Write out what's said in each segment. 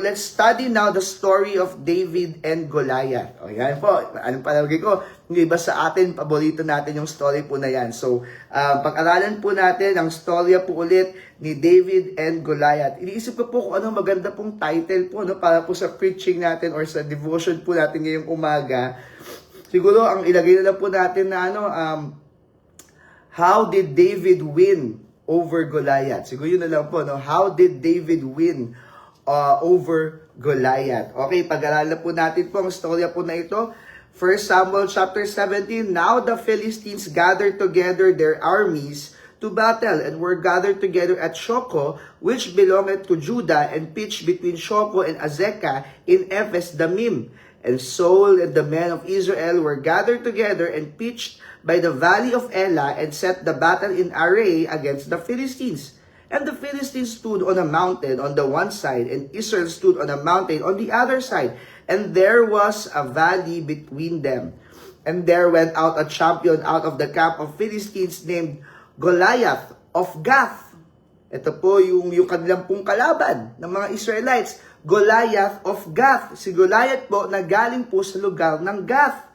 Let's study now the story of David and Goliath. O yan po, anong palagay ko, yung iba sa atin, paborito natin yung story po na yan. So, pag-aralan po natin ang storya po ulit ni David and Goliath. Iniisip ko po kung anong maganda pong title po, no, para po sa preaching natin or sa devotion po natin ngayong umaga. Siguro, ang ilagay na lang po natin na how did David win over Goliath? Siguro yun na lang po, no? How did David win over Goliath? Okay, pag-aralan po natin po ang storya po na ito. 1 Samuel chapter 17, Now the Philistines gathered together their armies to battle, and were gathered together at Shoko, which belonged to Judah, and pitched between Shoko and Azekah in Ephes Damim. And Saul and the men of Israel were gathered together and pitched by the valley of Elah, and set the battle in array against the Philistines. And the Philistines stood on a mountain on the one side, and Israel stood on a mountain on the other side. And there was a valley between them. And there went out a champion out of the camp of Philistines named Goliath of Gath. Ito po yung kanilang pong kalaban ng mga Israelites. Goliath of Gath. Si Goliath po na galing po sa lugar ng Gath,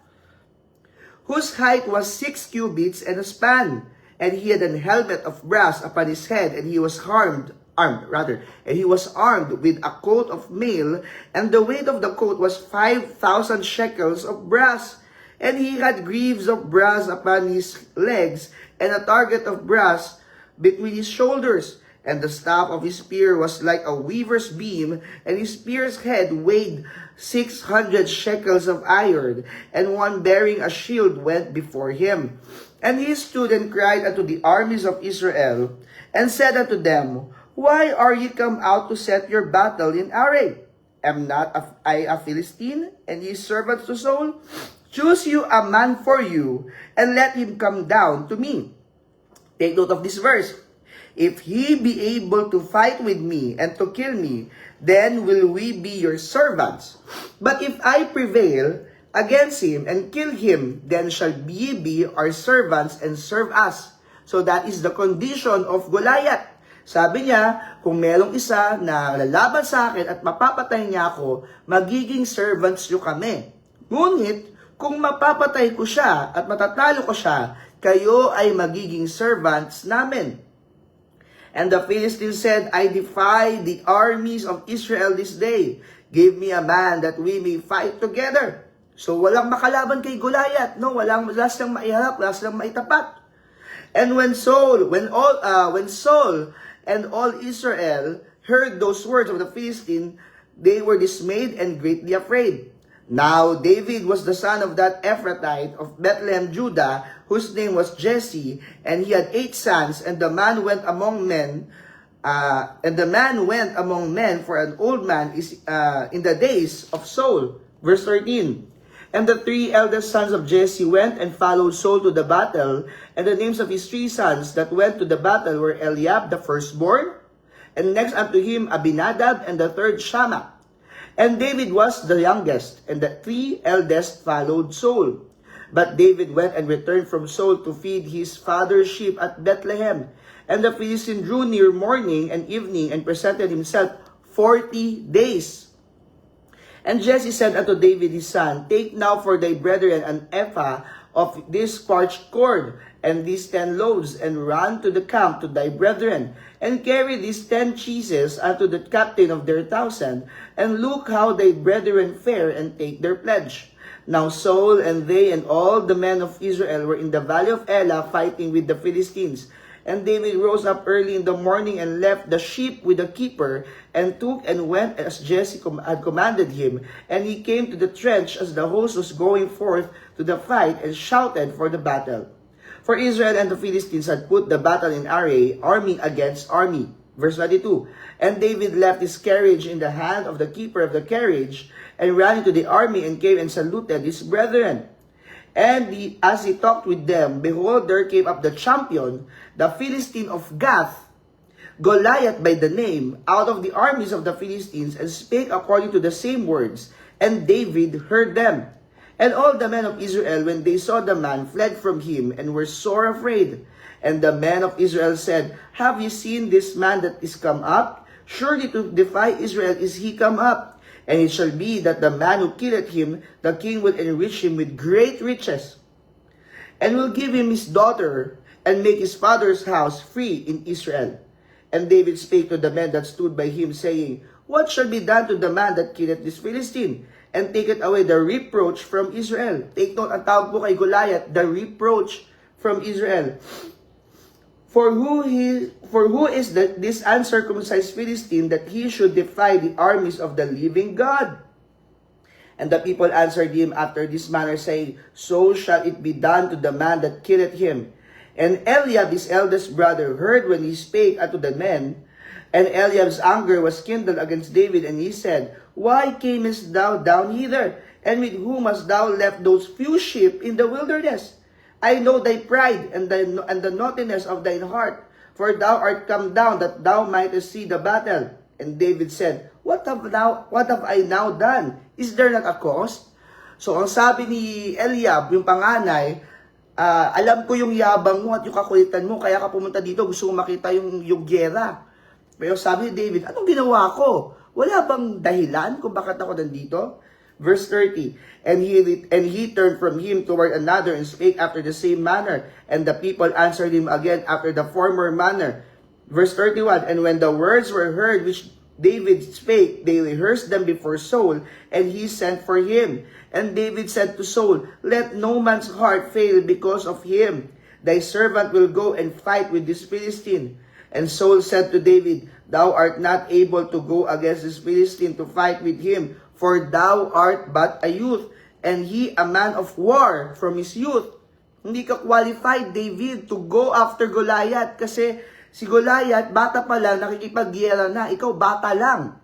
whose height was 6 cubits and a span. And he had an helmet of brass upon his head, and he was armed with a coat of mail, and the weight of the coat was 5,000 shekels of brass. And he had greaves of brass upon his legs, and a target of brass between his shoulders. And the staff of his spear was like a weaver's beam, and his spear's head weighed 600 shekels of iron, and one bearing a shield went before him. And he stood and cried unto the armies of Israel, and said unto them, Why are ye come out to set your battle in array? Am not I a Philistine, and ye servants to Saul? Choose you a man for you, and let him come down to me. Take note of this verse. If he be able to fight with me and to kill me, then will we be your servants. But if I prevail against him and kill him, then shall ye be our servants and serve us. So that is the condition of Goliath. Sabi niya, kung merong isa na lalaban sa akin at mapapatay niya ako, magiging servants niyo kami. Ngunit, kung mapapatay ko siya at matatalo ko siya, kayo ay magiging servants namin. And the Philistines said, I defy the armies of Israel this day. Give me a man that we may fight together. So walang makalaban kay Goliath, no? Wala silang maiharap, wala silang maitapat. And when Saul and all Israel heard those words of the Philistine, they were dismayed and greatly afraid. Now David was the son of that Ephrathite of Bethlehem, Judah, whose name was Jesse, and he had 8 sons, and the man went among men, for an old man is in the days of Saul. Verse 13. And the 3 eldest sons of Jesse went and followed Saul to the battle, and the names of his 3 sons that went to the battle were Eliab the firstborn, and next unto him Abinadab, and the third Shammah. And David was the youngest, and the 3 eldest followed Saul. But David went and returned from Saul to feed his father's sheep at Bethlehem. And the Philistine drew near morning and evening, and presented himself 40 days. And Jesse said unto David his son, Take now for thy brethren an ephah of this parched corn, and these 10 loaves, and run to the camp to thy brethren, and carry these 10 cheeses unto the captain of their 1,000, and look how thy brethren fare, and take their pledge. Now Saul and they and all the men of Israel were in the valley of Elah fighting with the Philistines. And David rose up early in the morning and left the sheep with the keeper, and took and went as Jesse had commanded him. And he came to the trench as the host was going forth to the fight, and shouted for the battle. For Israel and the Philistines had put the battle in array, army against army. Verse 22. And David left his carriage in the hand of the keeper of the carriage, and ran into the army, and came and saluted his brethren. And as he talked with them, behold, there came up the champion, the Philistine of Gath, Goliath by the name, out of the armies of the Philistines, and spake according to the same words. And David heard them. And all the men of Israel, when they saw the man, fled from him, and were sore afraid. And the men of Israel said, Have ye seen this man that is come up? Surely to defy Israel is he come up. And it shall be that the man who killeth him, the king will enrich him with great riches, and will give him his daughter, and make his father's house free in Israel. And David spake to the men that stood by him, saying, What shall be done to the man that killeth this Philistine, and taketh away the reproach from Israel? Take note, ang tawag po kay Goliath, the reproach from Israel. For who is this uncircumcised Philistine that he should defy the armies of the living God? And the people answered him after this manner, saying, So shall it be done to the man that killeth him. And Eliab, his eldest brother, heard when he spake unto the men. And Eliab's anger was kindled against David, and he said, Why camest thou down hither? And with whom hast thou left those few sheep in the wilderness? I know thy pride and the naughtiness of thine heart, for thou art come down that thou mightest see the battle. And David said, What have I now done? Is there not a cause? So ang sabi ni Eliab, yung panganay, alam ko yung yabang mo at yung kakulitan mo, kaya ka pumunta dito, gusto mo makita yung gyera. Pero sabi ni David, anong ginawa ko? Wala bang dahilan kung bakit ako nandito? Verse 30, and he turned from him toward another and spake after the same manner. And the people answered him again after the former manner. Verse 31, and when the words were heard which David spake, they rehearsed them before Saul, and he sent for him. And David said to Saul, Let no man's heart fail because of him. Thy servant will go and fight with this Philistine. And Saul said to David, Thou art not able to go against this Philistine to fight with him, for thou art but a youth, and he a man of war from his youth. Hindi ka qualified, David, to go after Goliath, kasi si Goliath, bata pa lang, nakikipagyera na, ikaw bata lang.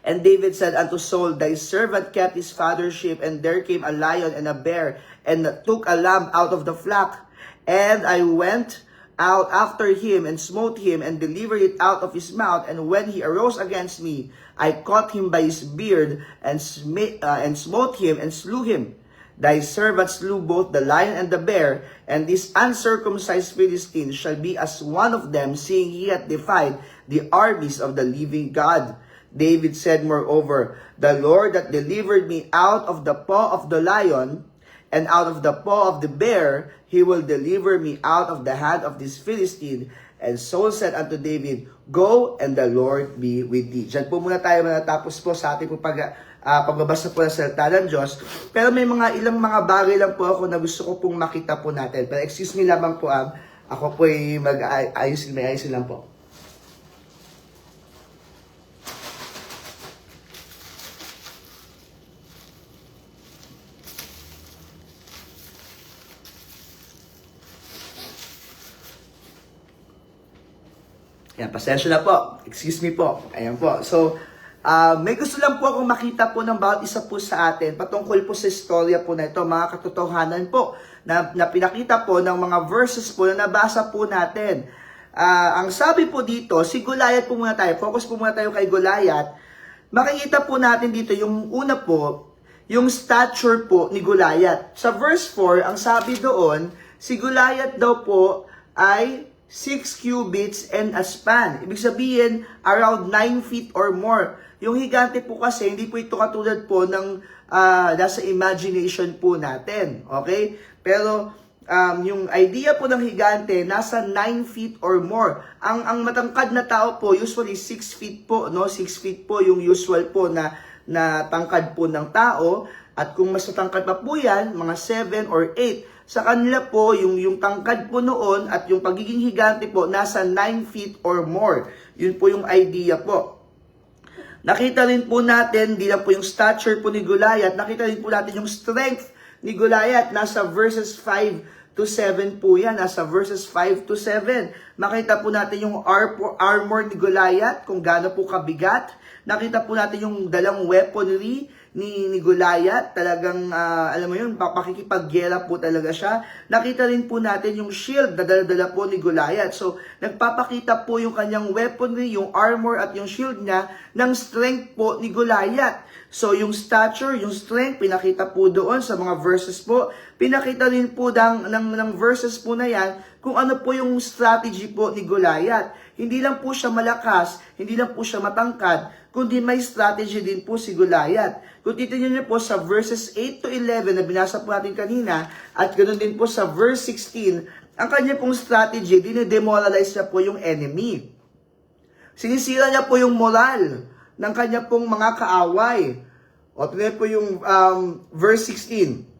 And David said unto Saul, Thy servant kept his father's sheep, and there came a lion and a bear, and took a lamb out of the flock. And I went out after him, and smote him, and delivered it out of his mouth. And when he arose against me, I caught him by his beard, and smote him, and slew him. Thy servant slew both the lion and the bear, and this uncircumcised Philistine shall be as one of them, seeing he hath defied the armies of the living God. David said moreover, The Lord that delivered me out of the paw of the lion, and out of the paw of the bear, he will deliver me out of the hand of this Philistine. And Saul said unto David, Go, and the Lord be with thee. Diyan po muna tayo manatapos po sa ating pagbabasa po ng salita ng Diyos. Pero may ilang mga bagay lang po ako na gusto ko pong makita po natin. Pero excuse me lamang po, ako po ay mag-ayusin lang po. Yan, pasensya na po. Excuse me po. Ayan po. So, may gusto lang po akong makita po ng bawat isa po sa atin patungkol po sa istorya po na ito, mga katotohanan po na pinakita po ng mga verses po na nabasa po natin. Ang sabi po dito, si Goliath po muna tayo. Focus po muna tayo kay Goliath. Makikita po natin dito yung una po, yung stature po ni Goliath. Sa verse 4, ang sabi doon, si Goliath daw po ay 6 cubits and a span. Ibig sabihin, around 9 feet or more. Yung higante po kasi, hindi po ito katulad po ng nasa imagination po natin. Okay? Pero, yung idea po ng higante, nasa 9 feet or more. Ang matangkad na tao po, usually 6 feet po. No? 6 feet po yung usual po na tangkad po ng tao. At kung mas matangkad pa po yan, mga 7 or 8. Sa kanila po, yung tangkad po noon at yung pagiging higante po, nasa 9 feet or more. Yun po yung idea po. Nakita rin po natin, di lang po yung stature po ni Goliath, nakita rin po natin yung strength ni Goliath. Nasa verses 5 to 7 po yan. Nasa verses 5 to 7. Makita po natin yung armor ni Goliath, kung gaano po kabigat. Nakita po natin yung dalang weaponry ni Goliath, talagang alam mo yun, pakikipagyera po talaga siya. Nakita rin po natin yung shield na dala-dala po ni Goliath. So, nagpapakita po yung kanyang weaponry, yung armor at yung shield niya ng strength po ni Goliath. So, yung stature, yung strength, pinakita po doon sa mga verses po. Pinakita rin po ng verses po na yan kung ano po yung strategy po ni Goliath. Hindi lang po siya malakas, hindi lang po siya matangkad, kundi may strategy din po si Goliath. Kung titignan niyo po sa verses 8 to 11 na binasa po natin kanina, at ganoon din po sa verse 16, ang kanya pong strategy, dinidemoralize niya po yung enemy. Sinisira niya po yung moral ng kanya pong mga kaaway. O, tignan po yung verse 16.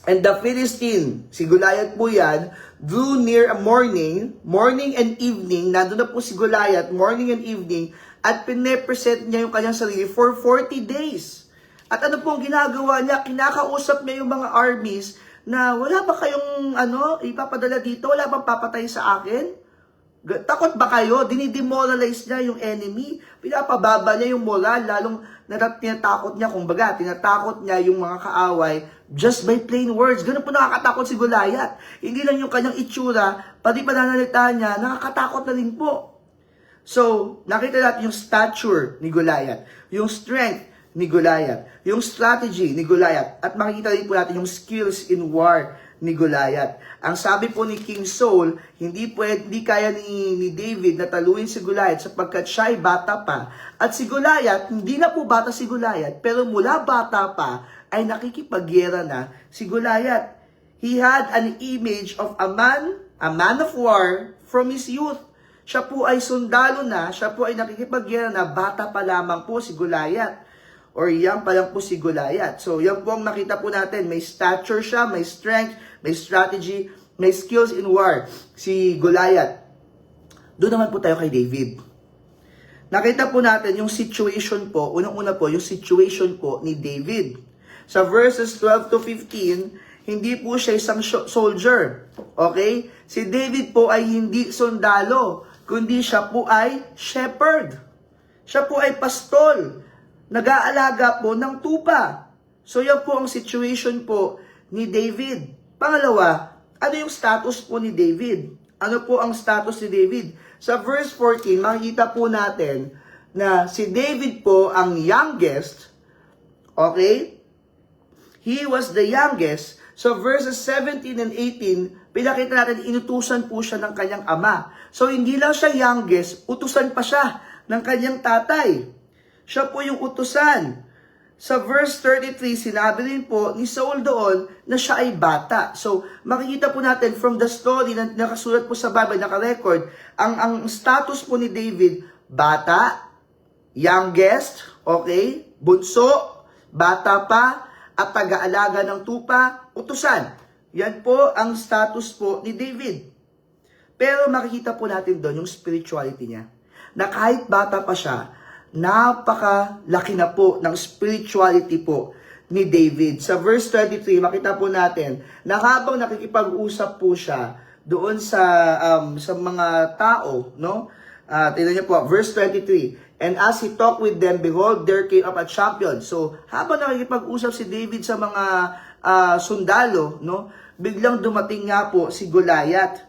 And the Philistine, si Goliath po yan, drew near a morning and evening, nandun na po si Goliath, morning and evening, at pinepresent niya yung kanyang sarili for 40 days. At ano pong ginagawa niya? Kinakausap niya yung mga armies na wala ba kayong ipapadala dito? Wala bang papatay sa akin? Takot ba kayo? Dinidemoralize niya yung enemy. Pinapababa niya yung moral, lalong tinatakot niya, kumbaga, tinatakot niya yung mga kaaway just by plain words. Ganun po nakakatakot si Goliath. Hindi lang yung kanyang itsura, pati pananalita niya, nakakatakot na rin po. So, nakita natin yung stature ni Goliath, yung strength ni Goliath, yung strategy ni Goliath, at makikita rin po natin yung skills in war ni Goliath. Ang sabi po ni King Saul, hindi kaya ni David na taluin si Goliath sapagkat siya ay bata pa. At si Goliath, hindi na po bata si Goliath, pero mula bata pa ay nakikipagyera na si Goliath. He had an image of a man of war from his youth. Siya po ay sundalo na, siya po ay nakikipagyera na, bata pa lamang po si Goliath. Or yan pa lang po si Goliath. So, yan po ang nakita po natin. May stature siya, may strength, may strategy, may skills in war. Si Goliath. Doon naman po tayo kay David. Nakita po natin yung situation po, unang-una po, yung situation po ni David. Sa verses 12 to 15, hindi po siya isang soldier. Okay? Si David po ay hindi sundalo, kundi siya po ay shepherd. Siya po ay pastol. Nag-aalaga po ng tupa. So yan po ang situation po ni David. Pangalawa, ano yung status po ni David? Ano po ang status ni David? Sa verse 14, makikita po natin na si David po ang youngest. Okay? He was the youngest. So verses 17 and 18, pinakita natin, inutusan po siya ng kanyang ama. So hindi lang siya youngest, utusan pa siya ng kanyang tatay. Siya po yung utusan. Sa verse 33, sinabi rin po ni Saul doon na siya ay bata. So, makikita po natin from the story na nakasulat po sa Bible, naka-record, ang status po ni David, bata, youngest, okay, bunso, bata pa, at taga-alaga ng tupa, utusan. Yan po ang status po ni David. Pero makikita po natin doon yung spirituality niya. Na kahit bata pa siya, napakalaki na po ng spirituality po ni David. Sa verse 23, makita po natin na habang nakikipag-usap po siya doon sa mga tao, no? Tingnan niyo po, verse 23, and as he talked with them, behold, there came up a champion. So, habang nakikipag-usap si David sa mga sundalo, no? Biglang dumating nga po si Goliath.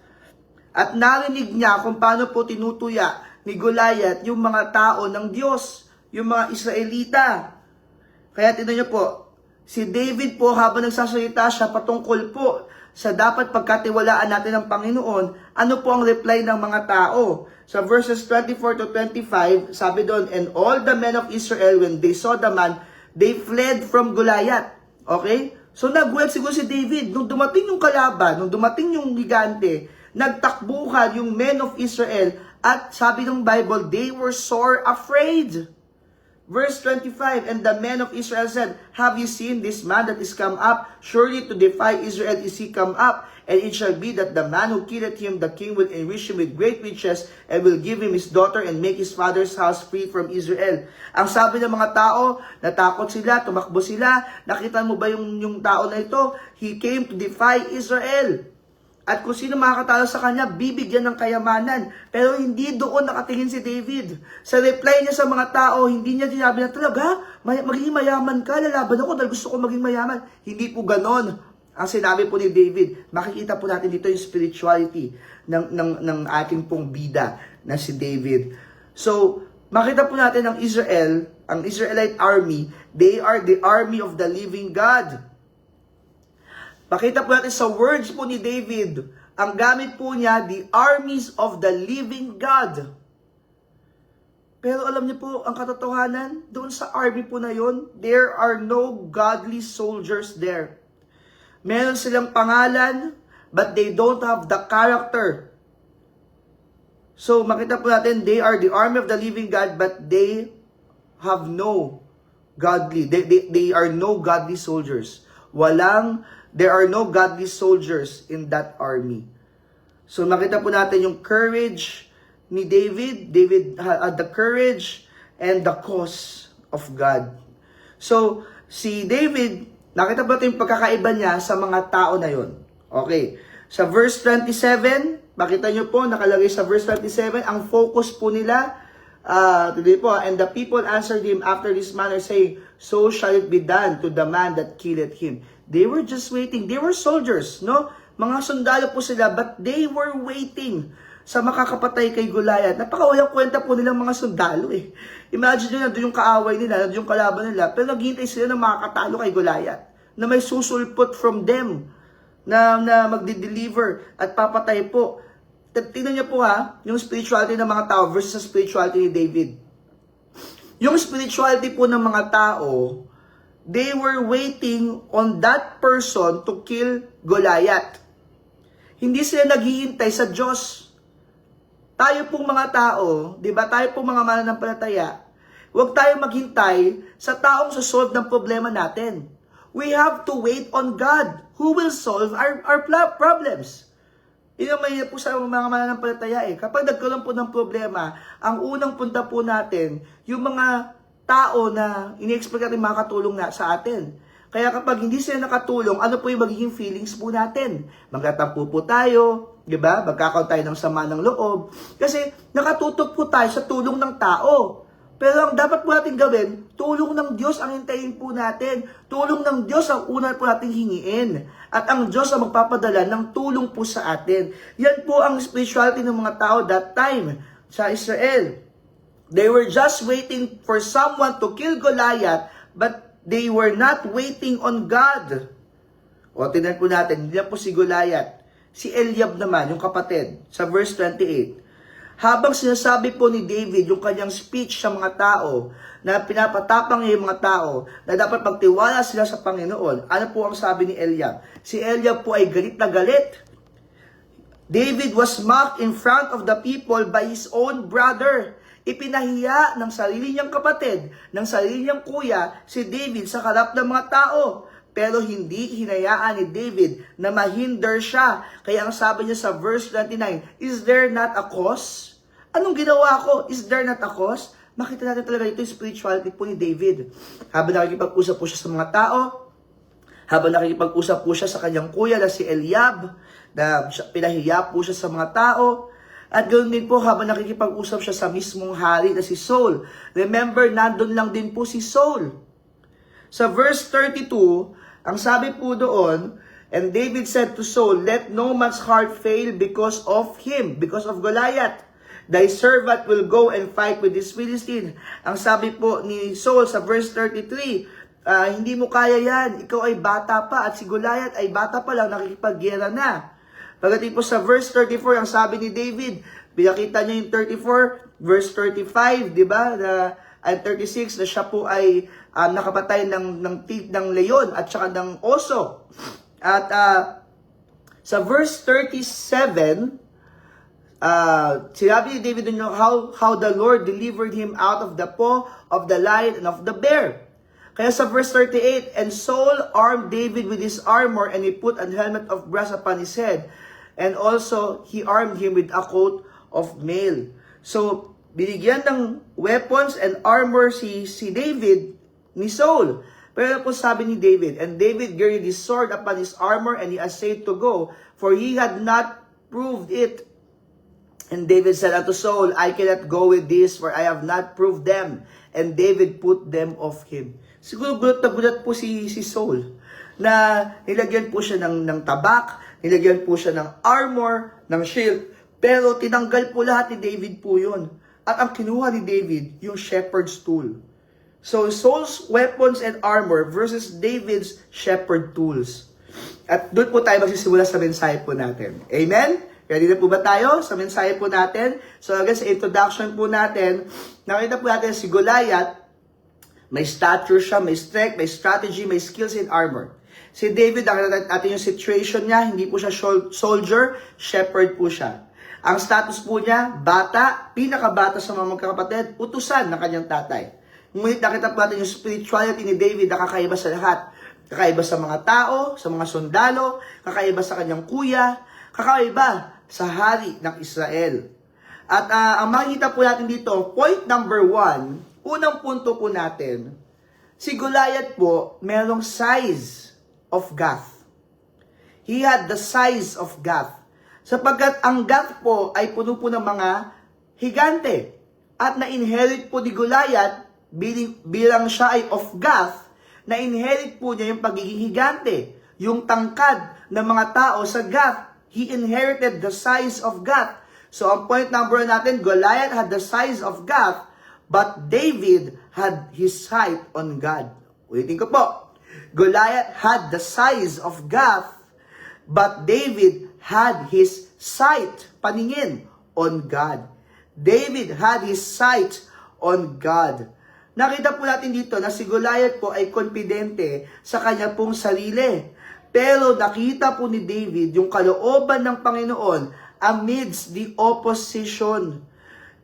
At narinig niya kung paano po tinutuya ni Goliath yung mga tao ng Diyos, yung mga Israelita. Kaya tignan niyo po, si David po habang nagsasalita siya patungkol po sa dapat pagkatiwalaan natin ng Panginoon, ano po ang reply ng mga tao? Sa verses 24 to 25, sabi doon, and all the men of Israel, when they saw the man, they fled from Goliath. Okay? So nagulat siguro si David, nung dumating yung kalaban, nung dumating yung gigante, nagtakbuhan yung men of Israel, at sabi ng Bible, they were sore afraid. Verse 25, and the men of Israel said, have you seen this man that is come up? Surely to defy Israel is he come up. And it shall be that the man who killeth him, the king will enrich him with great riches, and will give him his daughter, and make his father's house free from Israel. Ang sabi ng mga tao, natakot sila, tumakbo sila. Nakita mo ba yung tao na ito? He came to defy Israel. At kung sino makakatalo sa kanya, bibigyan ng kayamanan. Pero hindi doon nakatingin si David. Sa reply niya sa mga tao, hindi niya sinabi na talaga, magiging mayaman ka, lalaban ako dahil gusto ko maging mayaman. Hindi po ganon ang sinabi po ni David. Makikita po natin dito yung spirituality ng ating pong bida na si David. So, makita po natin ang Israelite army, they are the army of the living God. Pakita po natin sa words po ni David, ang gamit po niya, the armies of the living God. Pero alam niyo po, ang katotohanan, doon sa army po na yon, there are no godly soldiers there. Meron silang pangalan, but they don't have the character. So, makita po natin, they are the army of the living God, but they have no godly, they are no godly soldiers. There are no godly soldiers in that army. So, makita po natin yung courage ni David. David had the courage and the cause of God. So, si David, nakita po natin yung pagkakaiba niya sa mga tao na yon. Okay. Sa verse 27, makita nyo po, nakalagay sa verse 27, ang focus po nila, today po, and the people answered him after this manner, saying, so shall it be done to the man that killeth him. They were just waiting. They were soldiers, no? Mga sundalo po sila, but they were waiting sa makakapatay kay Goliath. Napakawalang kwenta po nilang mga sundalo eh. Imagine nyo, nandun yung kaaway nila, nandun yung kalaban nila, pero naghihintay sila ng makakatalo kay Goliath, na may susulpot from them, na magdi-deliver at papatay po. Tingnan niyo po yung spirituality ng mga tao versus sa spirituality ni David. Yung spirituality po ng mga tao, they were waiting on that person to kill Goliath. Hindi sila naghihintay sa Diyos. Tayo pong mga tao, di ba, tayo pong mga mananampalataya, huwag tayo maghintay sa taong susolve ng problema natin. We have to wait on God who will solve our problems. Yun ang may po sa mga mananampalataya eh. Kapag nagkaroon po ng problema, ang unang punta po natin, yung mga tao na ini-expect natin makakatulong na sa atin. Kaya kapag hindi sila nakatulong, ano po yung magiging feelings po natin? Magtatampo po tayo, di ba? Magkakaroon tayo ng sama ng loob. Kasi nakatutok po tayo sa tulong ng tao. Pero ang dapat po natin gawin, tulong ng Diyos ang hintayin po natin. Tulong ng Diyos ang una po natin hingiin. At ang Diyos ang magpapadala ng tulong po sa atin. Yan po ang spirituality ng mga tao that time sa Israel. They were just waiting for someone to kill Goliath, but they were not waiting on God. O, tingnan po natin, hindi na po si Goliath. Si Eliab naman, yung kapatid, sa verse 28. Habang sinasabi po ni David yung kanyang speech sa mga tao, na pinapatapang niya yung mga tao, na dapat magtiwala sila sa Panginoon, ano po ang sabi ni Eliab? Si Eliab po ay galit na galit. David was mocked in front of the people by his own brother. Ipinahiya ng sarili niyang kapatid, ng sarili niyang kuya, si David sa harap ng mga tao. Pero hindi hinayaan ni David na mahinder siya. Kaya ang sabi niya sa verse 29, is there not a cause? Anong ginawa ko? Is there not a cause? Makita natin talaga ito yung spirituality po ni David. Habang nakikipag-usap po siya sa mga tao, habang nakikipag-usap po siya sa kanyang kuya na si Eliab, na pinahiya po siya sa mga tao, at ganoon din po habang nakikipag-usap siya sa mismong hari na si Saul. Remember, nandun lang din po si Saul. Sa verse 32, ang sabi po doon, and David said to Saul, let no man's heart fail because of him, because of Goliath. Thy servant will go and fight with this Philistine. Ang sabi po ni Saul sa verse 33, hindi mo kaya yan, ikaw ay bata pa, at si Goliath ay bata pa lang, nakikipaggera na. Pagdating po sa verse 34, ang sabi ni David, pinakita niya yung 34, verse 35, di ba? At 36, na siya po ay nakapatay ng leon at saka ng oso. At sa verse 37, sinabi ni David how the Lord delivered him out of the paw of the lion and of the bear. Kaya sa verse 38, and Saul armed David with his armor, and he put a helmet of brass upon his head, and also he armed him with a coat of mail. So, binigyan ng weapons and armor si David ni Saul. Pero po sabi ni David, and David girded his sword upon his armor, and he essayed to go, for he had not proved it. And David said unto Saul, I cannot go with this, for I have not proved them. And David put them off him. Siguro gulat na gulat po si Saul, na nilagyan po siya ng tabak, nilagyan po siya ng armor, ng shield, pero tinanggal po lahat ni David po yun. At ang kinuha ni David, yung shepherd's tool. So, Saul's weapons and armor versus David's shepherd tools. At doon po tayo magsisimula sa mensahe po natin. Amen? Ready na po ba tayo sa mensahe po natin? So again, sa introduction po natin, nakita po natin si Goliath, may stature siya, may strength, may strategy, may skills in armor. Si David, nakita natin yung situation niya, hindi po siya soldier, shepherd po siya. Ang status po niya, bata, pinakabata sa mga magkakapatid, utusan ng kanyang tatay. Ngunit nakita po natin yung spirituality ni David na kakaiba sa lahat. Kakaiba sa mga tao, sa mga sundalo, kakaiba sa kanyang kuya, kakaiba sa hari ng Israel. At ang makikita po natin dito, point number 1, unang punto po natin, si Goliath po, merong size of Gath. He had the size of Gath. Sapagkat ang Gath po ay puno po ng mga higante. At na-inherit po ni Goliath, bilang siya ay of Gath, na-inherit po niya yung pagiging higante, yung tangkad ng mga tao sa Gath. He inherited the size of Gath. So, ang point number natin, Goliath had the size of Gath, but David had his sight on God. Ulitin ko po. Goliath had the size of Gath, but David had his sight, paningin, on God. David had his sight on God. Nakita po natin dito na si Goliath po ay konfidente sa kanya pong sarili. Pero nakita po ni David yung kalooban ng Panginoon amidst the opposition.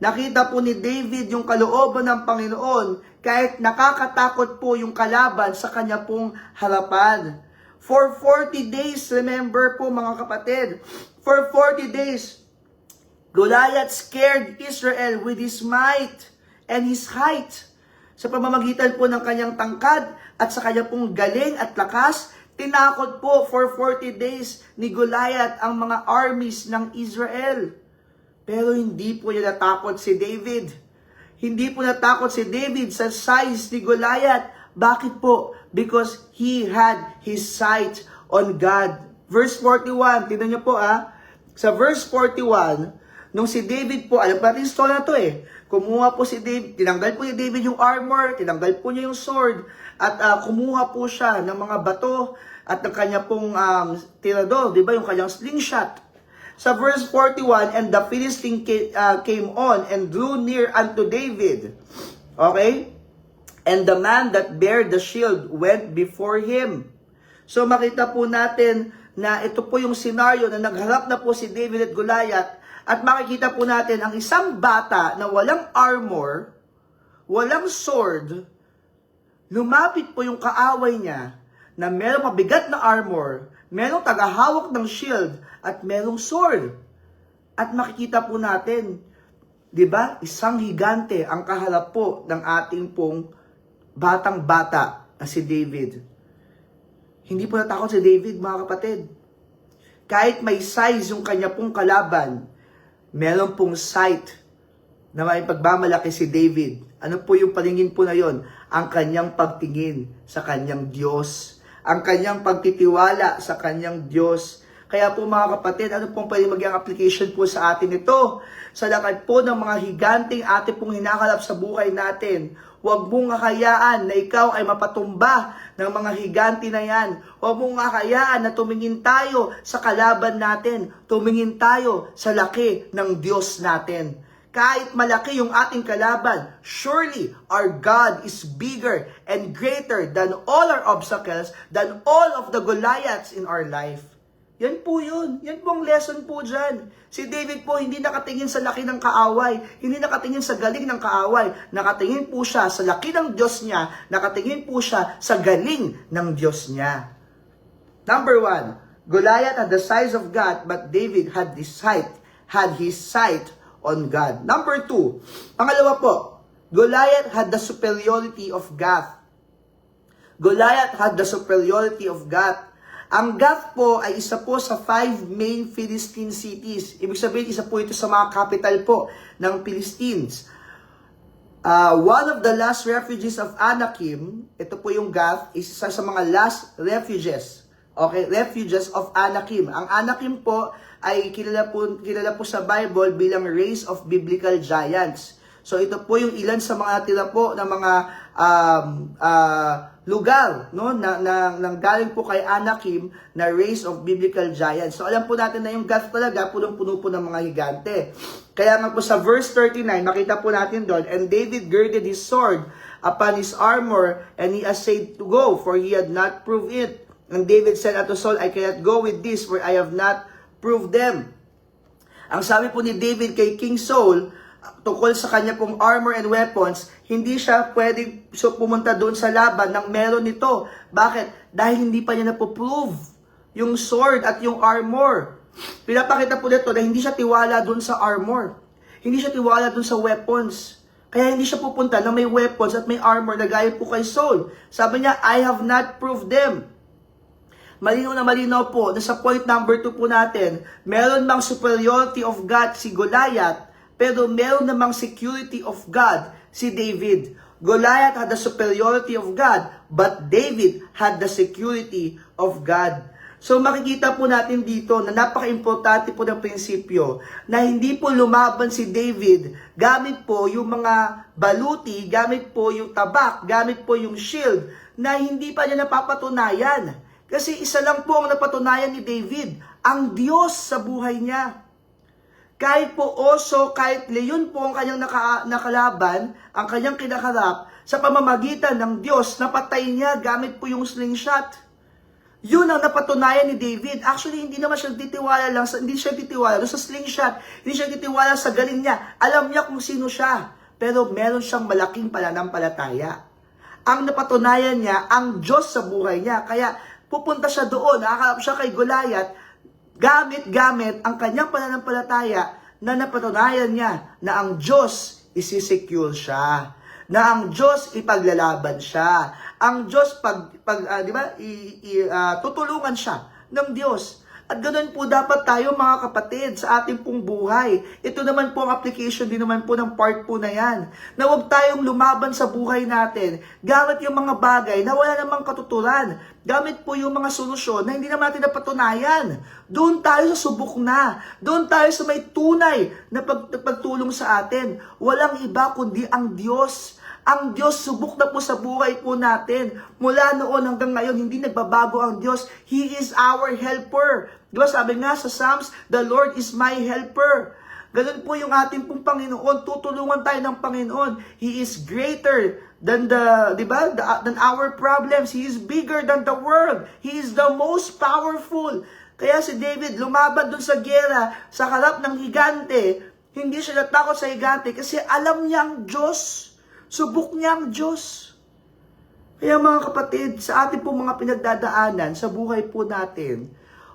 Nakita po ni David yung kalooban ng Panginoon kahit nakakatakot po yung kalaban sa kanya pong harapan. For 40 days, remember po mga kapatid, for 40 days, Goliath scared Israel with his might and his height. Sa pamamagitan po ng kanyang tangkad at sa kanya pong galing at lakas, tinakot po for 40 days ni Goliath ang mga armies ng Israel. Pero hindi po niya natakot si David. Hindi po natakot si David sa size ni Goliath. Bakit po? Because he had his sight on God. Verse 41, tingnan niyo po Sa verse 41, nung si David po, alam po natin yung story na to kumuha po si David, tinanggal po ni David yung armor, tinanggal po niya yung sword, at kumuha po siya ng mga bato at ng kanya pong tirador, di ba, yung kanyang slingshot. Sa verse 41, and the Philistine came on and drew near unto David. Okay? And the man that bare the shield went before him. So makita po natin na ito po yung senaryo na nagharap na po si David at Goliath. At makikita po natin ang isang bata na walang armor, walang sword, lumapit po yung kaaway niya na merong mabigat na armor, merong tagahawak ng shield, at merong sword. At makikita po natin, di ba, isang higante ang kaharap po ng ating pong batang-bata na si David. Hindi po natakot si David, mga kapatid. Kahit may size yung kanya pong kalaban, meron pong sight na may pagmamalaki si David. Ano po yung paningin po na yon? Ang kanyang pagtingin sa kanyang Diyos. Ang kanyang pagtitiwala sa kanyang Diyos. Kaya po mga kapatid, ano pong pwede maging application po sa atin ito? Sa lakad po ng mga higanting ating pong hinakalap sa buhay natin, huwag mong kakayaan na ikaw ay mapatumba ng mga higanti na yan. Huwag mong kakayaan na tumingin tayo sa kalaban natin. Tumingin tayo sa laki ng Diyos natin. Kahit malaki yung ating kalaban, surely our God is bigger and greater than all our obstacles, than all of the Goliaths in our life. Yan po yun. Yan pong lesson po dyan. Si David po hindi nakatingin sa laki ng kaaway. Hindi nakatingin sa galing ng kaaway. Nakatingin po siya sa laki ng Diyos niya. Nakatingin po siya sa galing ng Diyos niya. Number 1, Goliath had the size of God, but David had his sight on God. Number 2, pangalawa po, Goliath had the superiority of Gath. Goliath had the superiority of Gath. Ang Gath po ay isa po sa 5 main Philistine cities. Ibig sabihin, isa po ito sa mga capital po ng Philistines. One of the last refuges of Anakim, ito po yung Gath, isa sa mga last refuges. Okay, refuges of Anakim. Ang Anakim po ay kilala po sa Bible bilang race of biblical giants. So ito po yung ilan sa mga tira po ng mga lugar, no, nang galing po kay Anakim na race of biblical giants. So alam po natin na yung Gath talaga, punong-puno po ng mga higante. Kaya nga po sa verse 39, makita po natin doon, and David girded his sword upon his armor, and he essayed to go, for he had not proved it. And David said unto Saul, I cannot go with this, for I have not proved them. Ang sabi po ni David kay King Saul, tungkol sa kanya pong armor and weapons, hindi siya pwedeng pumunta doon sa laban ng meron nito. Bakit? Dahil hindi pa niya napoprove yung sword at yung armor. Pinapakita po dito na hindi siya tiwala doon sa armor. Hindi siya tiwala doon sa weapons. Kaya hindi siya pupunta na may weapons at may armor na gaya po kay Saul. Sabi niya, I have not proved them. Malinaw na malinaw po na sa point number 2 po natin, meron mang superiority of God si Goliath, pero meron namang security of God si David. Goliath had the superiority of God, but David had the security of God. So makikita po natin dito na napaka-importante po ng prinsipyo na hindi po lumaban si David gamit po yung mga baluti, gamit po yung tabak, gamit po yung shield na hindi pa niya napapatunayan. Kasi isa lang po ang napatunayan ni David, ang Diyos sa buhay niya. Kahit po oso, kahit leon po ang kanyang nakalaban, ang kanyang kinaharap, sa pamamagitan ng Diyos, napatay niya gamit po yung slingshot. Yun ang napatunayan ni David. Actually, hindi naman siya titiwala lang, hindi siya titiwala sa slingshot, hindi siya titiwala sa galing niya. Alam niya kung sino siya, pero meron siyang malaking pananampalataya. Ang napatunayan niya, ang Diyos sa buhay niya. Kaya pupunta siya doon, nakakalap siya kay Goliath, gamit ang kanyang pananampalataya na napatunayan niya na ang Diyos isisecure siya, na ang Diyos ipaglalaban siya, ang Diyos tutulungan siya ng Diyos. At ganoon po dapat tayo mga kapatid sa ating pong buhay. Ito naman po ang application din naman po ng part po na yan. Na huwag tayong lumaban sa buhay natin gamit yung mga bagay na wala namang katuturan. Gamit po yung mga solusyon na hindi naman natin napatunayan. Doon tayo sa subok na. Doon tayo sa may tunay na pagtulong sa atin. Walang iba kundi ang Diyos. Ang Diyos subok na po sa buhay po natin. Mula noon hanggang ngayon, hindi nagbabago ang Diyos. He is our helper. Diba sabi nga sa Psalms, the Lord is my helper. Ganun po yung ating pong Panginoon. Tutulungan tayo ng Panginoon. He is greater than than our problems. He is bigger than the world. He is the most powerful. Kaya si David lumaban dun sa gera, sa harap ng higante. Hindi siya natakot sa higante kasi alam niya ang Diyos. Subok niya ang Diyos. Kaya mga kapatid, sa ating pong mga pinagdadaanan, sa buhay po natin,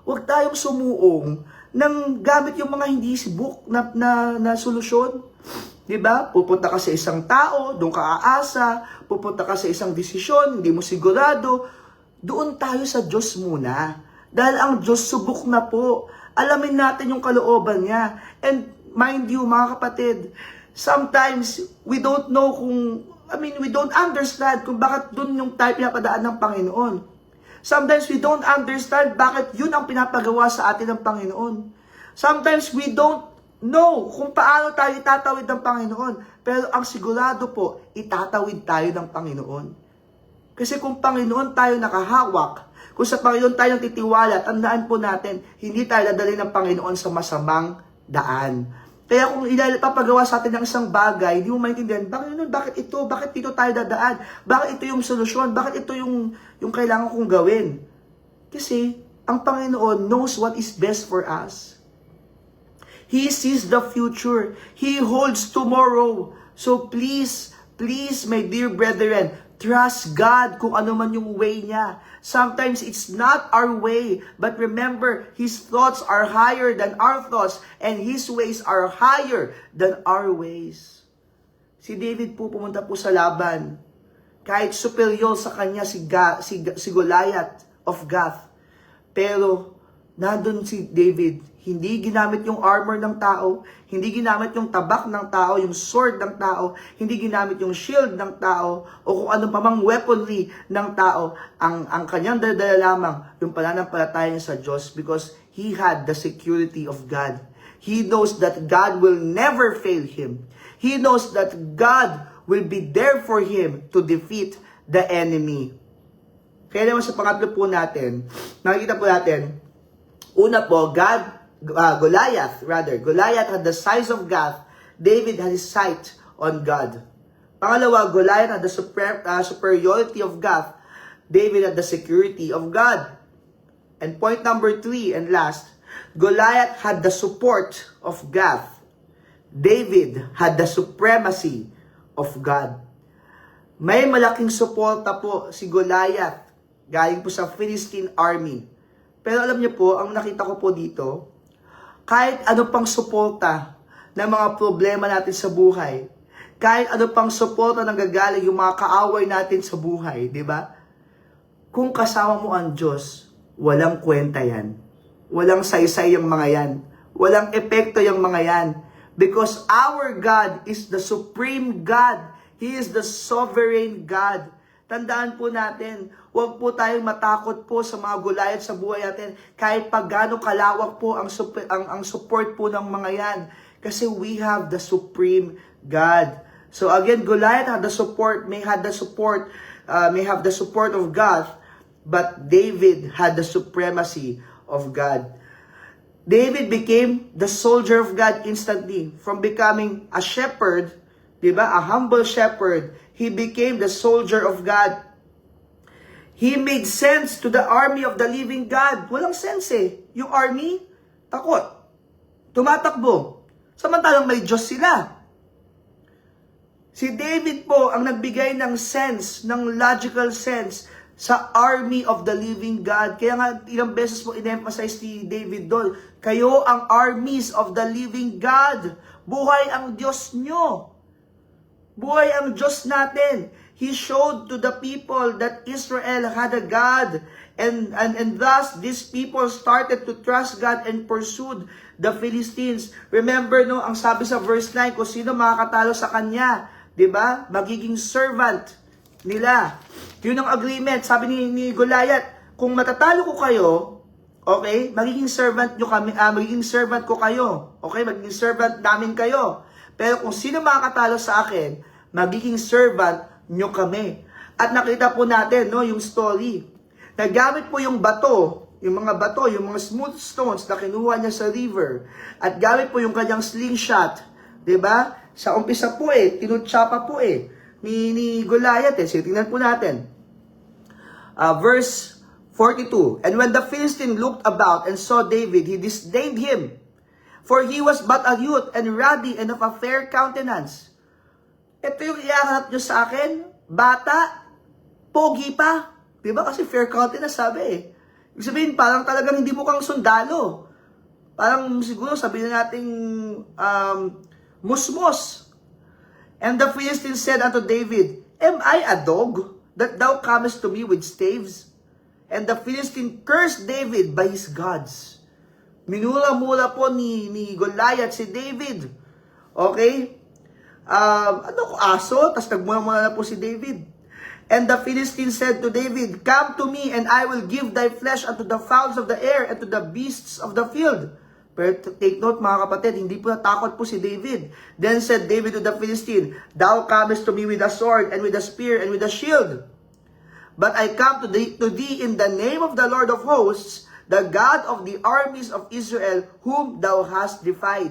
huwag tayong sumuong ng gamit yung mga hindi subok na solusyon. Diba? Pupunta ka sa isang tao, doon ka aasa, pupunta ka sa isang desisyon, hindi mo sigurado. Doon tayo sa Diyos muna. Dahil ang Diyos subok na po. Alamin natin yung kalooban niya. And mind you, mga kapatid, sometimes we don't know we don't understand kung bakit doon yung tayo pinapadaan ng Panginoon. Sometimes we don't understand bakit yun ang pinapagawa sa atin ng Panginoon. Sometimes we don't know kung paano tayo itatawid ng Panginoon. Pero ang sigurado po, itatawid tayo ng Panginoon. Kasi kung Panginoon tayo nakahawak, kung sa Panginoon tayo titiwala, tandaan po natin, hindi tayo dadali ng Panginoon sa masamang daan. Kaya kung papagawa sa atin ng isang bagay, hindi mo maintindihan, bakit ito? Bakit dito tayo dadaan? Bakit ito yung solusyon? Bakit ito yung kailangan kong gawin? Kasi, ang Panginoon knows what is best for us. He sees the future. He holds tomorrow. So please, my dear brethren, trust God kung ano man yung way niya. Sometimes it's not our way, but remember, His thoughts are higher than our thoughts, and His ways are higher than our ways. Si David po pumunta po sa laban. Kahit superior sa kanya si Goliath of Gath. Pero, nandun si David, hindi ginamit yung armor ng tao, hindi ginamit yung tabak ng tao, yung sword ng tao, hindi ginamit yung shield ng tao, o kung ano pa mang weaponry ng tao. Ang kanyang dala lamang, yung pananampalataya niya sa Diyos, because he had the security of God. He knows that God will never fail him. He knows that God will be there for him to defeat the enemy. Kaya naman sa pangatlo po natin, nakikita po natin, una po, Goliath had the size of Gath. David had his sight on God. Pangalawa, Goliath had the superiority of Gath. David had the security of God. And point number 3 and last, Goliath had the support of Gath. David had the supremacy of God. May malaking suporta po si Goliath galing po sa Philistine army. Pero alam niyo po, ang nakita ko po dito, kahit ano pang suporta ng mga problema natin sa buhay, kahit ano pang suporta nang gagaling yung mga kaaway natin sa buhay, di ba? Kung kasama mo ang Diyos, walang kwenta yan. Walang saysay yung mga yan. Walang epekto yung mga yan. Because our God is the supreme God. He is the sovereign God. Tandaan po natin, huwag po tayong matakot po sa mga Goliath sa buhay natin. Kahit pag gaano kalawak po ang support po ng mga yan. Kasi we have the supreme God. So again, Goliath had the support, may have the support of God, but David had the supremacy of God. David became the soldier of God instantly. From becoming a shepherd, diba, a humble shepherd, he became the soldier of God. He made sense to the army of the living God. Walang sense eh. Yung army, takot. Tumatakbo. Samantalang may Diyos sila. Si David po ang nagbigay ng sense, ng logical sense, sa army of the living God. Kaya nga, ilang beses po in-emphasize ni David doon, kayo ang armies of the living God. Buhay ang Diyos nyo. Buhay ang Diyos natin. He showed to the people that Israel had a God. And thus, these people started to trust God and pursued the Philistines. Remember, no, ang sabi sa verse 9, kung sino makakatalo sa kanya, diba? Magiging servant nila. Yun ang agreement. Sabi ni Goliath, kung matatalo ko kayo, okay, magiging servant nyo kami, magiging servant ko kayo. Okay, magiging servant namin kayo. Pero kung sino makakatalo sa akin, magiging servant nyo kami. At nakita po natin, no, yung story. Nagamit po yung bato, yung mga smooth stones na kinuha niya sa river. At gamit po yung kanyang slingshot. Diba? Sa umpisa po tinutsapa po ni Goliath So, tingnan po natin. Verse 42. And when the Philistine looked about and saw David, he disdained him. For he was but a youth and ruddy and of a fair countenance. Ito yung iangat nyo sa akin. Bata. Pogi pa. Diba? Kasi fair countenance sabi Ibig sabihin, parang talagang hindi mukhang sundalo. Parang siguro sabihin nating musmos. And the Philistine said unto David, Am I a dog, that thou comest to me with staves? And the Philistine cursed David by his gods. Minura-mura po ni Goliath si David. Okay? Aso? Tapos nagmura-mura na po si David. And the Philistine said to David, Come to me, and I will give thy flesh unto the fowls of the air, and to the beasts of the field. Pero take note mga kapatid, hindi po natakot po si David. Then said David to the Philistine, Thou comest to me with a sword, and with a spear, and with a shield. But I come to thee in the name of the Lord of hosts, the God of the armies of Israel, whom thou hast defied.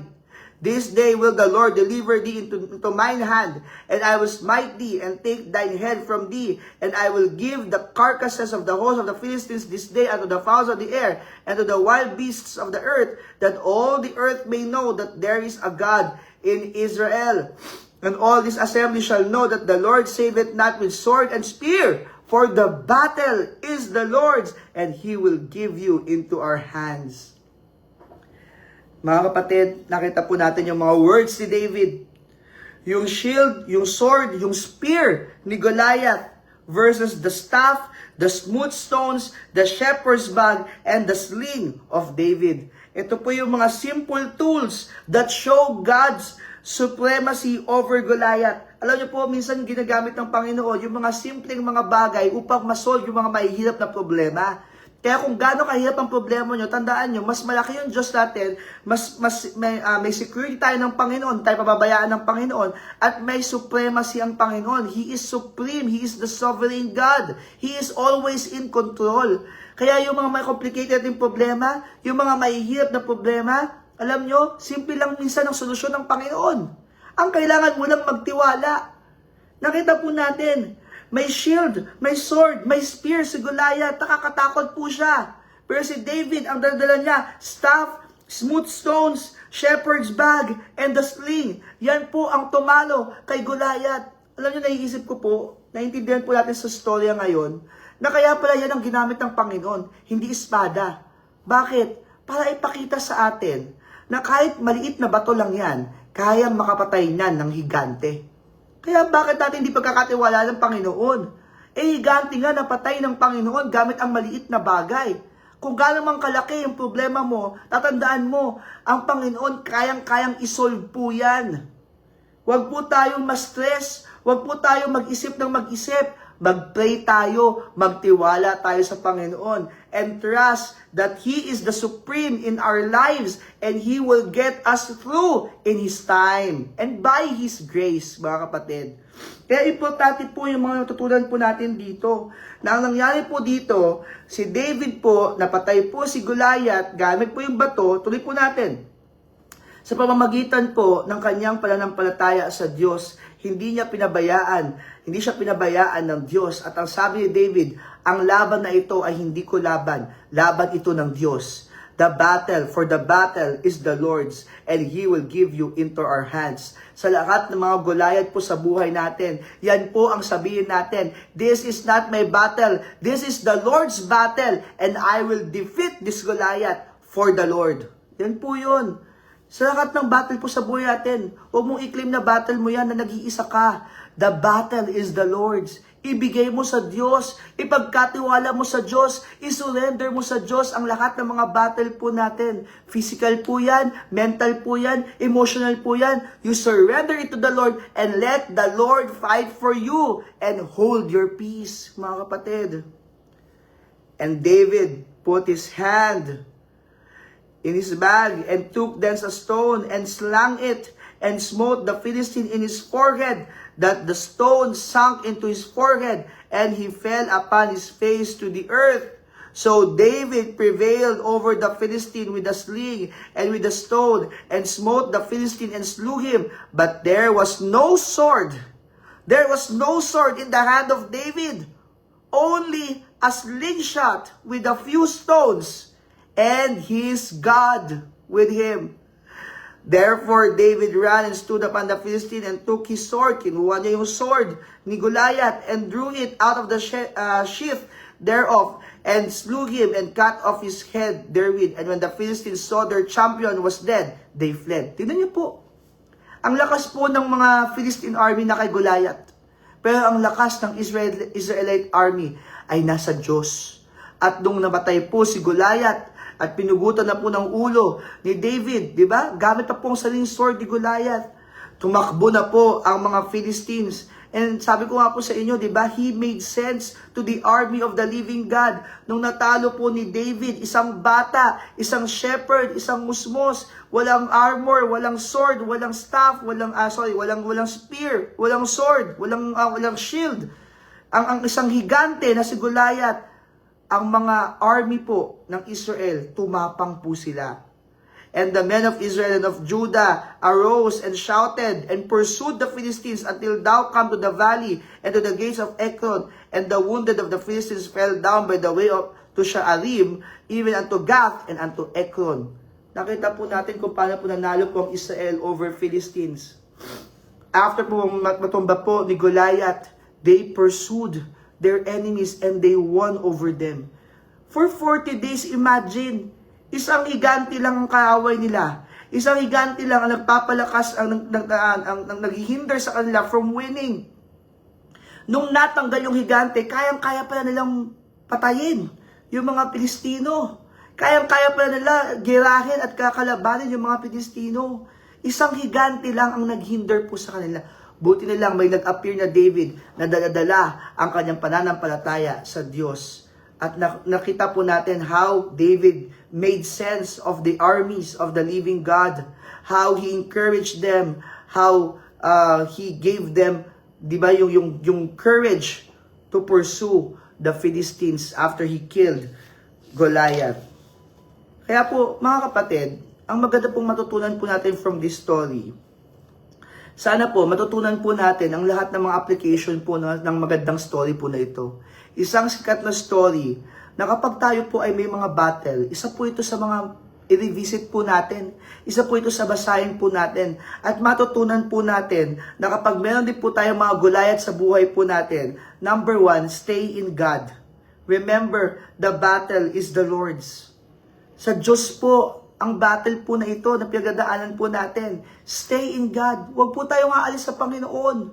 This day will the Lord deliver thee into mine hand, and I will smite thee, and take thine head from thee, and I will give the carcasses of the host of the Philistines this day unto the fowls of the air, and to the wild beasts of the earth, that all the earth may know that there is a God in Israel. And all this assembly shall know that the Lord saveth not with sword and spear, for the battle is the Lord's, and He will give you into our hands. Mga kapatid, nakita po natin yung mga words ni David. Yung shield, yung sword, yung spear ni Goliath versus the staff, the smooth stones, the shepherd's bag, and the sling of David. Ito po yung mga simple tools that show God's supremacy over Goliath. Alam niyo po, minsan ginagamit ng Panginoon yung mga simpleng mga bagay upang masolve yung mga mahihirap na problema. Kaya kung gaano kahirap ang problema nyo, tandaan nyo, mas malaki yung Diyos natin, may security tayo ng Panginoon, tayo pababayaan ng Panginoon, at may supremacy ang Panginoon. He is supreme, He is the sovereign God. He is always in control. Kaya yung mga may complicated yung problema, yung mga mahihirap na problema, alam nyo, simple lang minsan ang solusyon ng Panginoon. Ang kailangan mo lang magtiwala. Nakita po natin, may shield, may sword, may spear si Goliath. Nakakatakot po siya. Pero si David, ang dala niya, staff, smooth stones, shepherd's bag, and the sling. Yan po ang tumalo kay Goliath. Alam niyo, naiisip ko po, naiintindihan po natin sa storya ngayon, na kaya pala yan ang ginamit ng Panginoon, hindi espada. Bakit? Para ipakita sa atin na kahit maliit na bato lang yan, kayang makapatay na ng higante. Kaya bakit natin hindi pagkakatiwala ng Panginoon? Higante nga napatay ng Panginoon gamit ang maliit na bagay. Kung gaano mang kalaki yung problema mo, tatandaan mo, ang Panginoon kayang-kayang isolve po yan. Huwag po tayong ma-stress, huwag po tayong mag-isip ng mag-isip. Mag-pray tayo, magtiwala tayo sa Panginoon, and trust that He is the supreme in our lives, and He will get us through in His time, and by His grace, mga kapatid. Kaya importante po yung mga natutunan po natin dito, na ang nangyari po dito, si David po, napatay po si Goliath, gamit po yung bato, tuloy po natin. Sa pamamagitan po ng kanyang pananampalataya sa Diyos, hindi siya pinabayaan ng Diyos. At ang sabi ni David, ang laban na ito ay hindi ko laban. Laban ito ng Diyos. The battle is the Lord's, and He will give you into our hands. Sa lahat ng mga Goliath po sa buhay natin, yan po ang sabihin natin, this is not my battle, this is the Lord's battle, and I will defeat this Goliath for the Lord. Yan po yun. Sa lahat ng battle po sa buhay natin, huwag mong i-claim na battle mo yan na nag-iisa ka. The battle is the Lord's. Ibigay mo sa Diyos, ipagkatiwala mo sa Diyos, isurrender mo sa Diyos ang lahat ng mga battle po natin. Physical po yan, mental po yan, emotional po yan. You surrender it to the Lord and let the Lord fight for you and hold your peace, mga kapatid. And David put his hand in his bag, and took thence a stone, and slang it, and smote the Philistine in his forehead, that the stone sunk into his forehead, and he fell upon his face to the earth. So David prevailed over the Philistine with a sling, and with a stone, and smote the Philistine, and slew him. But there was no sword. There was no sword in the hand of David, only a slingshot with a few stones, and his God with him. Therefore, David ran and stood upon the Philistine and took his sword. Kinuha niya yung sword ni Goliath and drew it out of the sheath thereof and slew him and cut off his head therewith. And when the Philistines saw their champion was dead, they fled. Tingnan niyo po. Ang lakas po ng mga Philistine army na kay Goliath. Pero ang lakas ng Israelite army ay nasa Diyos. At nung namatay po si Goliath, at pinugutan na po ng ulo ni David, di ba? Gamit na po ang saling sword ni Goliath. Tumakbo na po ang mga Philistines. And sabi ko nga po sa inyo, di ba? He made sense to the army of the living God. Nung natalo po ni David, isang bata, isang shepherd, isang musmos, walang armor, walang sword, walang staff, walang spear, walang sword, walang shield. Ang isang higante na si Goliath, ang mga army po ng Israel, tumapang po sila. And the men of Israel and of Judah arose and shouted and pursued the Philistines until thou come to the valley and to the gates of Ekron. And the wounded of the Philistines fell down by the way to Sha'arim, even unto Gath and unto Ekron. Nakita po natin kung paano po nanalo po ang Israel over Philistines. After po matumba po ni Goliath, they pursued their enemies and they won over them. For 40 days, imagine, isang higante lang ang kaaway nila. Isang higante lang ang nagpapalakas, ang naghihinder sa kanila from winning. Nung natanggal yung higante, kayang-kaya pala nilang patayin yung mga Pilistino. Kayang-kaya pala nila girahin at kakalabanin yung mga Pilistino. Isang higante lang ang naghinder po sa kanila. Buti na lang may nag-appear na David na daladala ang kanyang pananampalataya sa Diyos. At nakita po natin how David made sense of the armies of the living God, how he encouraged them, how he gave them, di ba, yung courage to pursue the Philistines after he killed Goliath. Kaya po, mga kapatid, ang maganda pong matutunan po natin from this story, sana po matutunan po natin ang lahat ng mga application po ng magandang story po na ito. Isang sikat na story na kapag tayo po ay may mga battle, isa po ito sa mga i-revisit po natin. Isa po ito sa basahin po natin. At matutunan po natin na kapag meron din po tayong mga Goliath sa buhay po natin, number 1, stay in God. Remember, the battle is the Lord's. Sa Diyos po, ang battle po na ito na pinagdadaanan po natin. Stay in God. Huwag po tayong aalis sa Panginoon.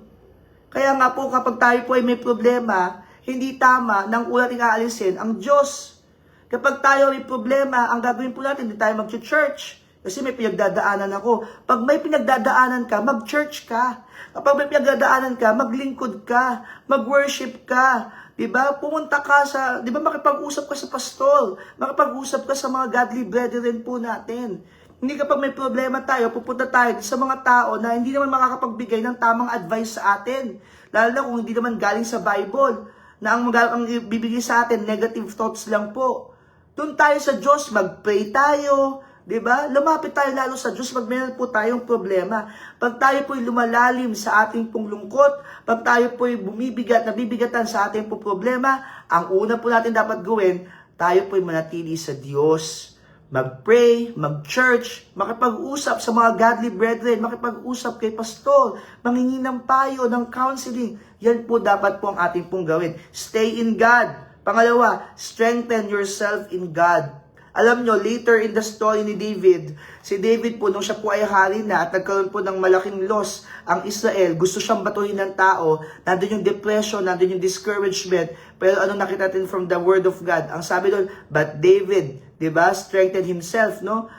Kaya nga po kapag tayo po ay may problema, hindi tama nang una natin aalisin ang Diyos. Kapag tayo may problema, ang gagawin po natin, hindi tayo mag-church. Kasi may pinagdadaanan ako. Pag may pinagdadaanan ka, mag-church ka. Kapag may pinagdadaanan ka, maglingkod ka, mag-worship ka. Diba? Pumunta ka sa, diba, makipag-usap ka sa pastor, makipag-usap ka sa mga godly brethren po natin. Hindi kapag may problema tayo, pupunta tayo sa mga tao na hindi naman makakapagbigay ng tamang advice sa atin. Lalo na kung hindi naman galing sa Bible, na ang bibigay sa atin, negative thoughts lang po. Doon tayo sa Diyos, mag-pray tayo, diba? Lumapit tayo lalo sa Diyos pag meron po tayong problema. Pag tayo po'y lumalalim sa ating pong lungkot, pag tayo po'y nabibigatan sa ating pong problema, ang una po natin dapat gawin, tayo po'y manatili sa Diyos. Mag-pray, mag-church, makipag-usap sa mga godly brethren, makipag-usap kay pastor, mangingi ng payo, ng counseling. Yan po dapat po ang ating pong gawin. Stay in God. Pangalawa, strengthen yourself in God. Alam nyo, later in the story ni David, si David po, nung siya po ay hari na at nagkaroon po ng malaking loss ang Israel, gusto siyang batuhin ng tao, nandun yung depression, nandun yung discouragement, pero ano nakita natin from the word of God? Ang sabi doon, but David, diba, strengthen himself, no?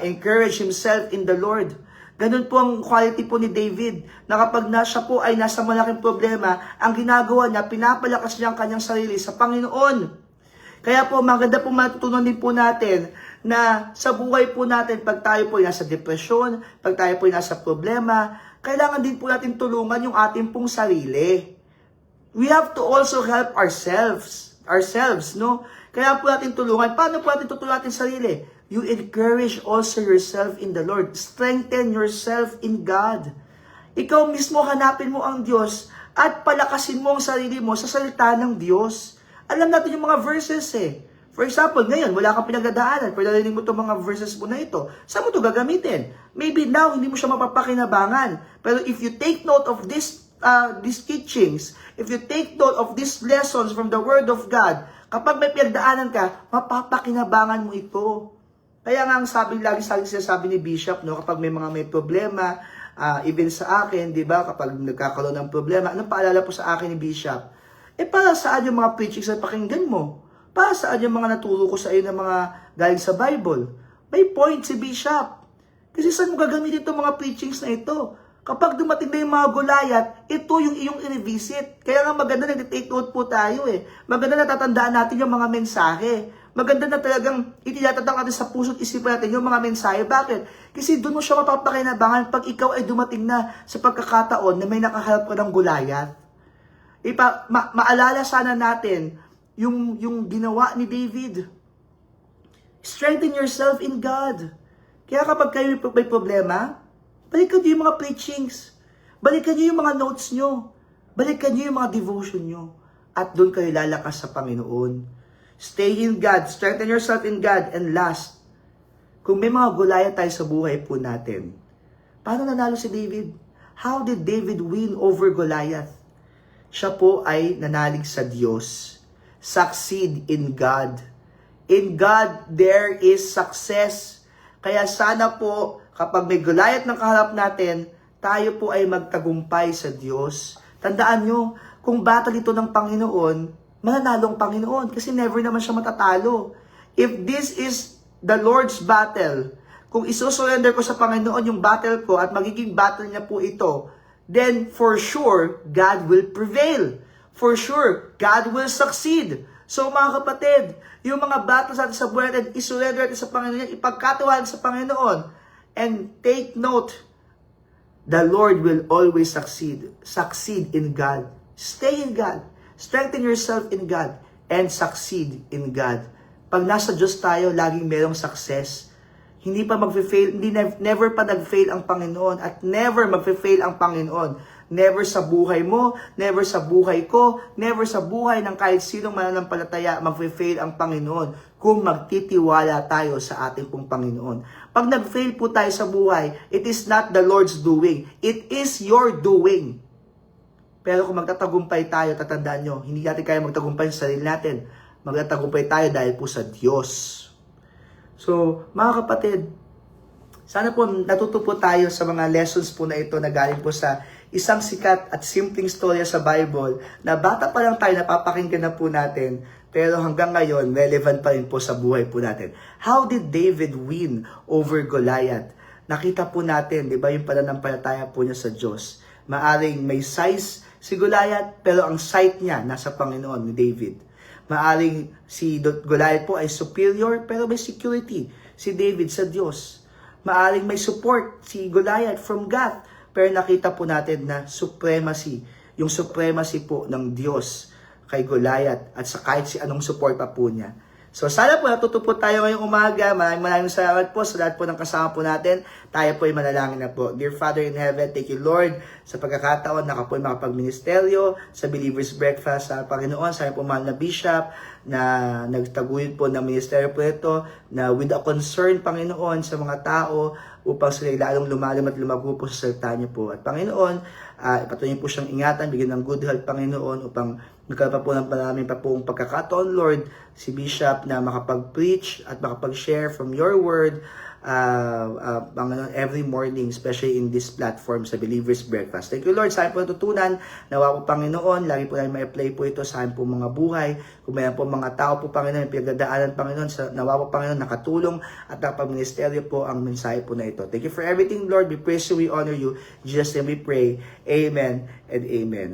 Encourage himself in the Lord. Ganun po ang quality po ni David, na kapag siya po ay nasa malaking problema, ang ginagawa niya, pinapalakas niya ang kanyang sarili sa Panginoon. Kaya po, maganda po matutunan din po natin na sa buhay po natin, pag tayo po ay nasa depresyon, pag tayo po ay nasa problema, kailangan din po natin tulungan yung ating pong sarili. We have to also help ourselves, no? Kaya po natin tulungan. Paano po natin tutulungan ating sarili? You encourage also yourself in the Lord. Strengthen yourself in God. Ikaw mismo hanapin mo ang Diyos at palakasin mo ang sarili mo sa salita ng Diyos. Alam natin yung mga verses eh. For example, ngayon, wala kang pinagdadaanan, pero narinig mo itong mga verses mo na ito. Saan mo ito gagamitin? Maybe now, hindi mo siya mapapakinabangan. Pero if you take note of these teachings, if you take note of these lessons from the Word of God, kapag may pinagdaanan ka, mapapakinabangan mo ito. Kaya nga ang lagi sinasabi ni Bishop, no, kapag may problema, even sa akin, di ba, kapag nagkakaroon ng problema, anong paalala po sa akin ni Bishop? Para saan yung mga preachings na pakinggan mo? Para saan yung mga naturo ko sa iyo na mga galing sa Bible? May point si Bishop. Kasi saan mo gagamitin itong mga preachings na ito? Kapag dumating na yung mga Goliath, ito yung iyong i-revisit. Kaya nga maganda na take note po tayo eh. Maganda na tatandaan natin yung mga mensahe. Maganda na talagang itinatatang natin sa puso't isipan natin yung mga mensahe. Bakit? Kasi doon mo siya mapapakinabangan pag ikaw ay dumating na sa pagkakataon na may nakaharap ka ng Goliath. Maalala sana natin yung ginawa ni David. Strengthen yourself in God. Kaya kapag kayo may problema, balikan nyo yung mga preachings. Balikan nyo yung mga notes nyo. Balikan nyo yung mga devotion nyo. At doon kayo lalakas sa Panginoon. Stay in God. Strengthen yourself in God. And last, kung may mga Goliath tayo sa buhay po natin, paano nanalo si David? How did David win over Goliath? Siya po ay nanalig sa Diyos. Succeed in God. In God, there is success. Kaya sana po, kapag may Goliath ng kaharap natin, tayo po ay magtagumpay sa Diyos. Tandaan nyo, kung battle ito ng Panginoon, mananalo ang Panginoon kasi never naman siya matatalo. If this is the Lord's battle, kung isusurrender ko sa Panginoon yung battle ko at magiging battle niya po ito, then for sure, God will prevail. for sure, God will succeed. So mga kapatid, yung mga battles natin sa buhay natin, isurrender natin sa Panginoon, ipagkatiwala sa Panginoon. And take note, the Lord will always succeed. Succeed in God. Stay in God. Strengthen yourself in God. And succeed in God. Pag nasa Diyos tayo, laging merong success. Hindi pa mag-fail, never pa nag-fail ang Panginoon at never mag-fail ang Panginoon. Never sa buhay mo, never sa buhay ko, never sa buhay ng kahit sinong mananampalataya mag-fail ang Panginoon kung magtitiwala tayo sa ating pong Panginoon. Pag nag-fail po tayo sa buhay, it is not the Lord's doing. It is your doing. Pero kung magtatagumpay tayo, tatandaan nyo, hindi natin kaya magtagumpay sa sarili natin. Magtatagumpay tayo dahil po sa Diyos. So, mga kapatid, sana po natuto po tayo sa mga lessons po na ito na galing po sa isang sikat at simpleng storya sa Bible na bata pa lang tayo napapakinggan na po natin pero hanggang ngayon relevant pa rin po sa buhay po natin. How did David win over Goliath? Nakita po natin, di ba, yung pananampalataya po niya sa Diyos. Maaring may size si Goliath pero ang sight niya nasa Panginoon ni David. Maaring si Goliath po ay superior pero may security si David sa Diyos. Maaring may support si Goliath from God. Pero nakita po natin na supremacy, yung supremacy po ng Diyos kay Goliath at sa kahit si anong suporta po niya. So sana po natuto po tayo ngayong umaga. Maraming salamat po sa lahat po ng kasama po natin. Tayo po ay manalangin na po. Dear Father in Heaven, thank you Lord sa pagkakataon na ka po ay makapagministeryo sa Believer's Breakfast sa Panginoon. Sana po mahal na Bishop na nagtaguyod po ng ministeryo po ito na with a concern Panginoon sa mga tao upang sila lalong lumalim at lumago po sa salita niyo po. At Panginoon, ipatuloy po siyang ingatan, bigyan ng good health Panginoon upang nagkaroon pa po ng maraming pa pong pagkakataon Lord si Bishop na makapag-preach at makapag-share from your word Panginoon, every morning, especially in this platform sa Believer's Breakfast. Thank you Lord, sa akin po natutunan, nawa po Panginoon, lagi po namin ma-apply po ito sa akin po mga buhay. Kung mayroon po mga tao po Panginoon, pinagdadaanan Panginoon, nawa po Panginoon, nakatulong at nakapag-ministeryo po ang mensahe po na ito. Thank you for everything Lord, we praise you, we honor you. In Jesus' name we pray, Amen and Amen.